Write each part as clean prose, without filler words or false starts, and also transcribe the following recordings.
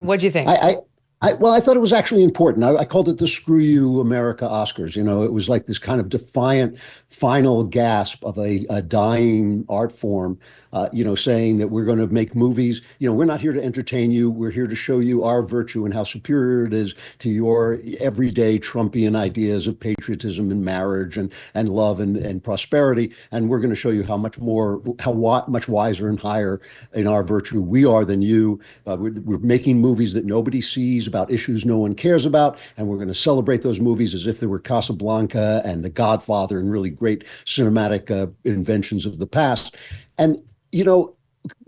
What'd you think? I, well, I thought it was actually important. I called it the "Screw You, America" Oscars. It was like this kind of defiant final gasp of a dying art form. Saying that we're going to make movies. We're not here to entertain you. We're here to show you our virtue and how superior it is to your everyday Trumpian ideas of patriotism and marriage and love and prosperity. And we're going to show you much wiser and higher in our virtue we are than you. We're making movies that nobody sees about issues no one cares about, and we're going to celebrate those movies as if they were Casablanca and The Godfather and really great cinematic inventions of the past. And you know,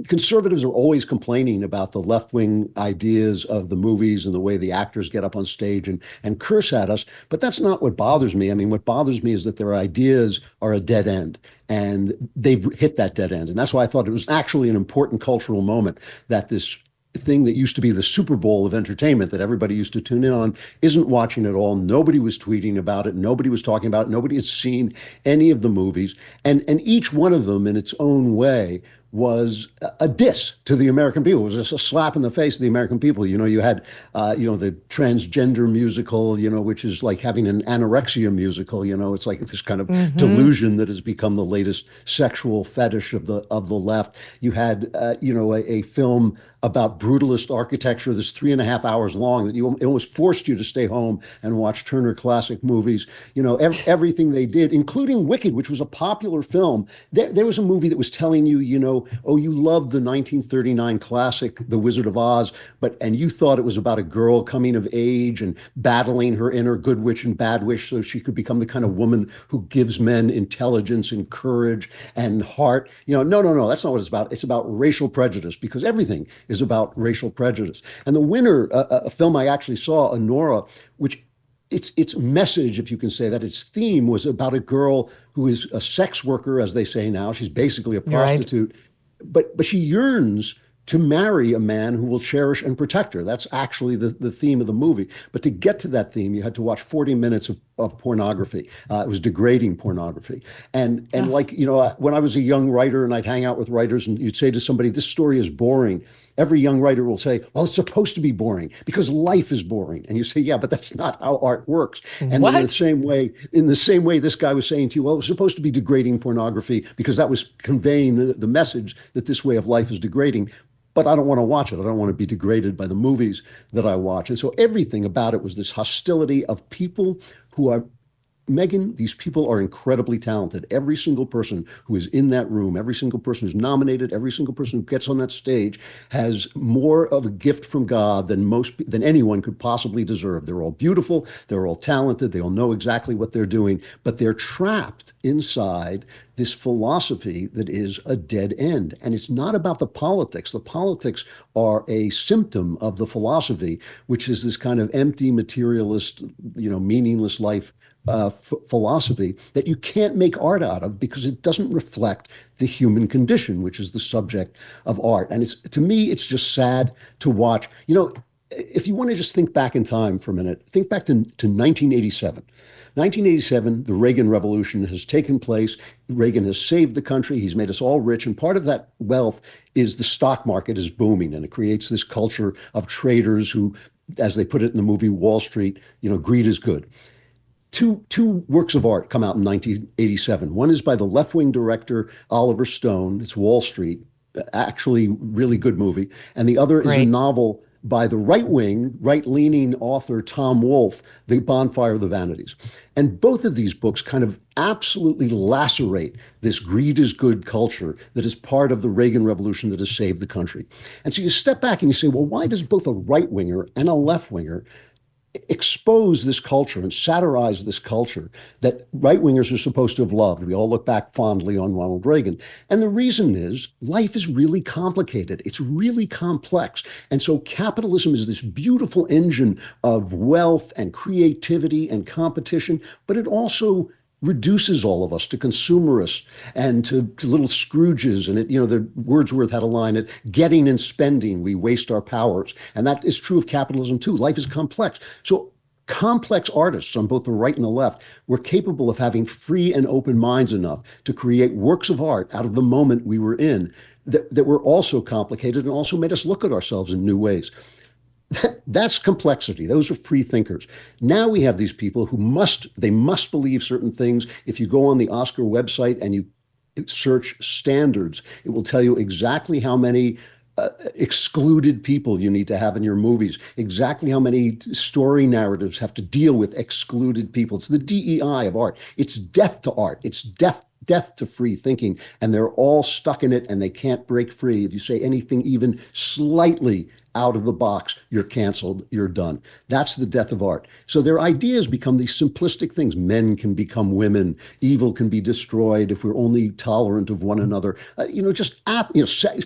conservatives are always complaining about the left-wing ideas of the movies and the way the actors get up on stage and curse at us. But that's not what bothers me. I mean, what bothers me is that their ideas are a dead end, and they've hit that dead end. And that's why I thought it was actually an important cultural moment that this thing that used to be the Super Bowl of entertainment that everybody used to tune in on isn't watching at all. Nobody was tweeting about it. Nobody was talking about it. Nobody has seen any of the movies. And each one of them in its own way was a diss to the American people. It was just a slap in the face of the American people. You had, the transgender musical, which is like having an anorexia musical. It's like this kind of delusion that has become the latest sexual fetish of the left. You had, a film about brutalist architecture that's 3.5 hours long that it almost forced you to stay home and watch Turner Classic Movies. Everything they did, including Wicked, which was a popular film. There was a movie that was telling you, oh, you loved the 1939 classic, The Wizard of Oz, and you thought it was about a girl coming of age and battling her inner good witch and bad witch so she could become the kind of woman who gives men intelligence and courage and heart. No, that's not what it's about. It's about racial prejudice, because everything is about racial prejudice. And the winner, a film I actually saw, Honora, which its message, if you can say that, its theme was about a girl who is a sex worker, as they say now. She's basically a prostitute, but she yearns to marry a man who will cherish and protect her. That's actually the theme of the movie. But to get to that theme, you had to watch 40 minutes of pornography. It was degrading pornography. And when I was a young writer and I'd hang out with writers and you'd say to somebody, this story is boring. Every young writer will say, well, it's supposed to be boring because life is boring. And you say, yeah, but that's not how art works. And in the same way, this guy was saying to you, well, it was supposed to be degrading pornography because that was conveying the message that this way of life is degrading. But I don't want to watch it. I don't want to be degraded by the movies that I watch. And so everything about it was this hostility of people who are, Megyn, these people are incredibly talented. Every single person who is in that room, every single person who's nominated, every single person who gets on that stage has more of a gift from God than anyone could possibly deserve. They're all beautiful, they're all talented, they all know exactly what they're doing, but they're trapped inside this philosophy that is a dead end. And it's not about the politics. The politics are a symptom of the philosophy, which is this kind of empty, materialist, meaningless life philosophy that you can't make art out of because it doesn't reflect the human condition, which is the subject of art. And to me, it's just sad to watch. If you want to just think back in time for a minute, think back to 1987. 1987, the Reagan Revolution has taken place. Reagan has saved the country. He's made us all rich. And part of that wealth is the stock market is booming. And it creates this culture of traders who, as they put it in the movie Wall Street, greed is good. Two works of art come out in 1987. One is by the left-wing director Oliver Stone. It's Wall Street, actually really good movie. And the other is a novel by the right-leaning author Tom Wolfe, The Bonfire of the Vanities. And both of these books kind of absolutely lacerate this greed is good culture that is part of the Reagan Revolution that has saved the country. And so you step back and you say, well, why does both a right-winger and a left-winger expose this culture and satirize this culture that right-wingers are supposed to have loved? We all look back fondly on Ronald Reagan. And the reason is life is really complicated. It's really complex. And so capitalism is this beautiful engine of wealth and creativity and competition, but it also reduces all of us to consumerists and to little Scrooges. And the Wordsworth had a line at getting and spending, we waste our powers. And that is true of capitalism too. Life is complex. So complex artists on both the right and the left were capable of having free and open minds enough to create works of art out of the moment we were in that were also complicated and also made us look at ourselves in new ways. That's complexity. Those are free thinkers. Now we have these people who must believe certain things. If you go on the Oscar website and you search standards, it will tell you exactly how many excluded people you need to have in your movies, exactly how many story narratives have to deal with excluded people. It's the DEI of art. It's death to art. It's death to free thinking, and they're all stuck in it and they can't break free. If you say anything even slightly out of the box, you're canceled, you're done. That's the death of art. So their ideas become these simplistic things. Men can become women. Evil can be destroyed if we're only tolerant of one another.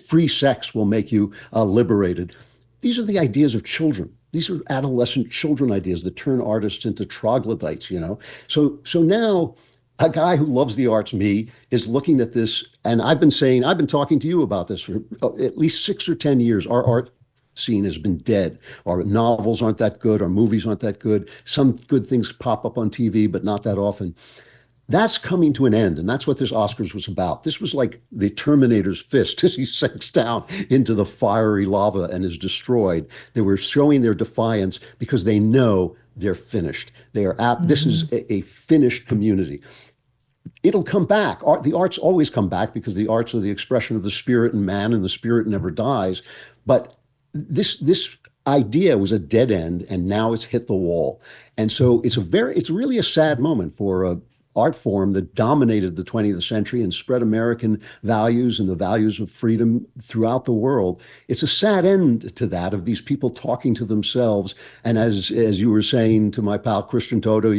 Free sex will make you liberated. These are the ideas of children. These are adolescent children ideas that turn artists into troglodytes, So now a guy who loves the arts, me, is looking at this, and I've been talking to you about this for at least 6 or 10 years. Our art scene has been dead. Our novels aren't that good. Our movies aren't that good. Some good things pop up on TV, but not that often. That's coming to an end, and that's what this Oscars was about. This was like the Terminator's fist as he sinks down into the fiery lava and is destroyed. They were showing their defiance because they know they're finished. They are This is a finished community. It'll come back. The arts always come back because the arts are the expression of the spirit in man, and the spirit never dies. But this idea was a dead end, and now it's hit the wall. And so it's really a sad moment for a art form that dominated the 20th century and spread American values and the values of freedom throughout the world. It's a sad end to that, of these people talking to themselves. And as you were saying to my pal Christian Toto,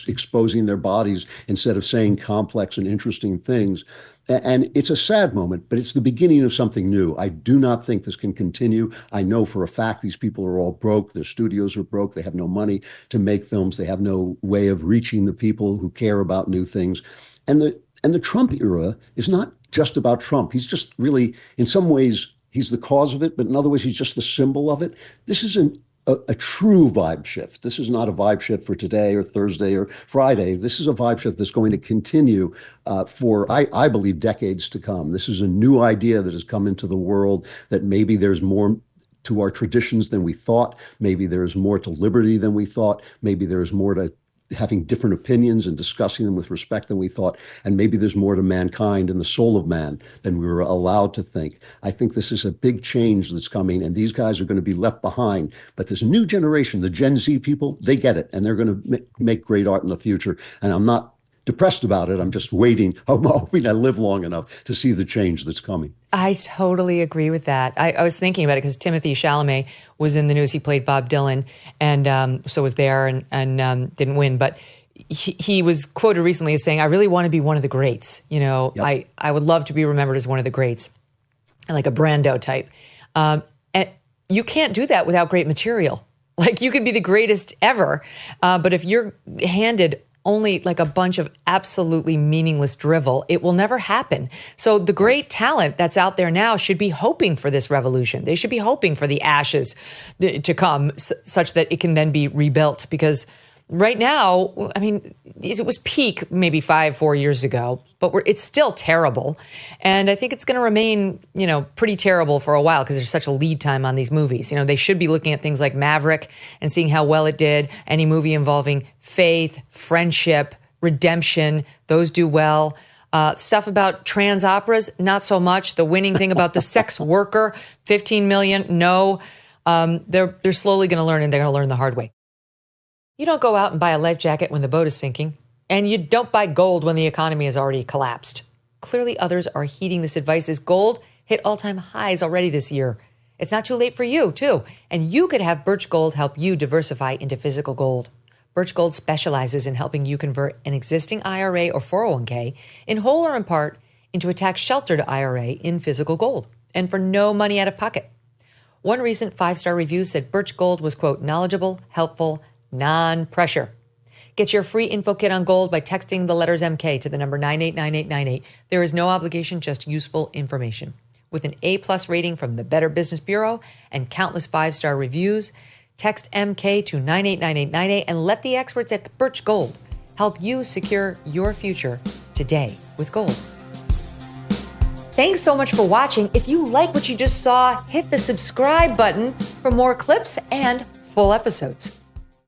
exposing their bodies instead of saying complex and interesting things. And it's a sad moment, but it's the beginning of something new. I do not think this can continue. I know for a fact these people are all broke. Their studios are broke. They have no money to make films. They have no way of reaching the people who care about new things. And the Trump era is not just about Trump. He's just really, in some ways, he's the cause of it, but in other ways, he's just the symbol of it. This is a true vibe shift. This is not a vibe shift for today or Thursday or Friday. This is a vibe shift that's going to continue for, I believe, decades to come. This is a new idea that has come into the world, that maybe there's more to our traditions than we thought. Maybe there's more to liberty than we thought. Maybe there's more to having different opinions and discussing them with respect than we thought. And maybe there's more to mankind and the soul of man than we were allowed to think. I think this is a big change that's coming, and these guys are going to be left behind. But this new generation, the Gen Z people, they get it, and they're going to make great art in the future. And I'm not depressed about it. I'm just waiting. I'm hoping I live long enough to see the change that's coming. I totally agree with that. I was thinking about it because Timothée Chalamet was in the news. He played Bob Dylan, and so was there and didn't win. But he was quoted recently as saying, "I really want to be one of the greats. Yep. I would love to be remembered as one of the greats, like a Brando type." And you can't do that without great material. Like, you could be the greatest ever, but if you're handed only like a bunch of absolutely meaningless drivel, it will never happen. So the great talent that's out there now should be hoping for this revolution. They should be hoping for the ashes to come such that it can then be rebuilt. Because right now, I mean, it was peak maybe 4 years ago, but it's still terrible. And I think it's going to remain, pretty terrible for a while because there's such a lead time on these movies. They should be looking at things like Maverick and seeing how well it did. Any movie involving faith, friendship, redemption, those do well. Stuff about trans operas, not so much. The winning thing about the sex worker, 15 million, no. They're slowly going to learn, and they're going to learn the hard way. You don't go out and buy a life jacket when the boat is sinking, and you don't buy gold when the economy has already collapsed. Clearly, others are heeding this advice as gold hit all-time highs already this year. It's not too late for you, too, and you could have Birch Gold help you diversify into physical gold. Birch Gold specializes in helping you convert an existing IRA or 401k in whole or in part into a tax-sheltered IRA in physical gold, and for no money out of pocket. One recent 5-star review said Birch Gold was, quote, knowledgeable, helpful, non-pressure. Get your free info kit on gold by texting the letters MK to the number 989898. There is no obligation, just useful information. With an A+ rating from the Better Business Bureau and countless 5-star reviews, text MK to 989898 and let the experts at Birch Gold help you secure your future today with gold. Thanks so much for watching. If you like what you just saw, hit the subscribe button for more clips and full episodes.